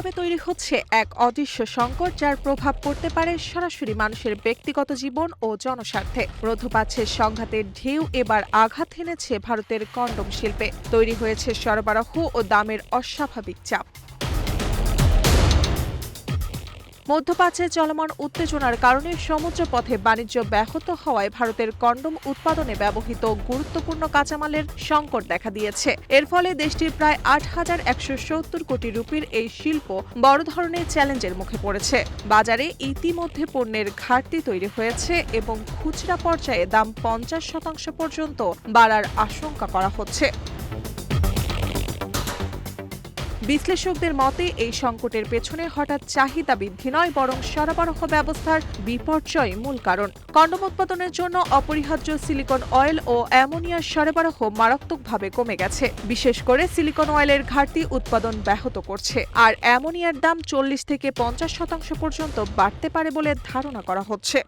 নীরবে তৈরি হচ্ছে এক অদৃশ্য সংকট, যার প্রভাব পড়তে পারে সরাসরি মানুষের ব্যক্তিগত জীবন ও জনস্বার্থে। মধ্যপ্রাচ্যের সংঘাতের ঢেউ এবার আঘাত হেনেছে ভারতের কন্ডম শিল্পে। তৈরি হয়েছে সরবরাহ ও দামের অস্বাভাবিক চাপ। মধ্যপ্রাচ্যে চলমান উত্তেজনার কারণে সমুদ্রপথে বাণিজ্য ব্যাহত হওয়ায় ভারতের কন্ডম উৎপাদনে ব্যবহৃত গুরুত্বপূর্ণ কাঁচামালের সংকট দেখা দিয়েছে। এর ফলে দেশটির প্রায় ৮,১৭০ কোটি রুপির এই শিল্প বড় ধরনের চ্যালেঞ্জের মুখে পড়েছে। বাজারে ইতিমধ্যে পণ্যের ঘাটতি তৈরি হয়েছে এবং খুচরা পর্যায়ে দাম ৫০% পর্যন্ত বাড়ার আশঙ্কা করা হচ্ছে। বিশ্লেষকদের মতে এই সংকটের পেছনে হঠাৎ চাহিদা বৃদ্ধি নয়, বরং সরবরাহ ব্যবস্থার বিপর্যয় মূল কারণ। কন্ডম উৎপাদনের জন্য অপরিহার্য সিলিকন অয়েল ও অ্যামোনিয়ার সরবরাহ মারাত্মকভাবে কমে গেছে। বিশেষ করে সিলিকন অয়েলের ঘাটতি উৎপাদন ব্যাহত করছে, আর অ্যামোনিয়ার দাম ৪০ থেকে ৫০% পর্যন্ত বাড়তে পারে বলে ধারণা করা হচ্ছে।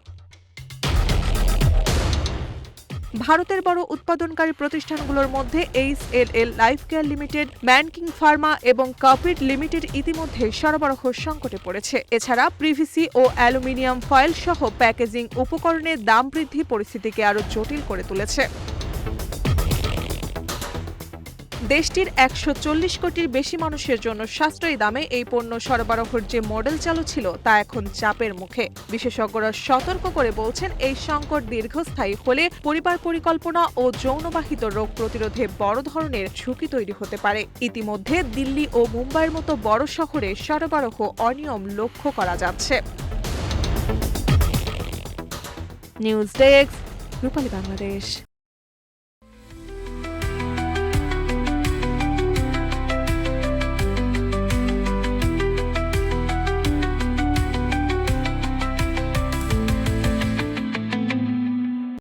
ভারতের বড় উৎপাদনকারী প্রতিষ্ঠানগুলোর মধ্যে HLL life care limited, Mankind pharma এবং কাপিড লিমিটেড ইতিমধ্যে সরবরাহ সংকটে পড়েছে। এছাড়া পিভিসি ও অ্যালুমিনিয়াম ফয়েল সহ প্যাকেজিং উপকরণের দাম বৃদ্ধি পরিস্থিতিকে আরও জটিল করে তুলেছে। দেশটির ১৪০ কোটির বেশি মানুষের জন্য সাশ্রয়ী দামে এই পণ্য সরবরাহের যে মডেল চালু ছিল, তা এখন চাপের মুখে। বিশেষজ্ঞরা সতর্ক করে বলছেন, এই সংকট দীর্ঘস্থায়ী হলে পরিবার পরিকল্পনা ও যৌনবাহিত রোগ প্রতিরোধে বড় ধরনের ঝুঁকি তৈরি হতে পারে। ইতিমধ্যে দিল্লি ও মুম্বাইয়ের মতো বড় শহরে সরবরাহ অনিয়ম লক্ষ্য করা যাচ্ছে। নিউজ ডেস্ক, রূপালী বাংলাদেশ।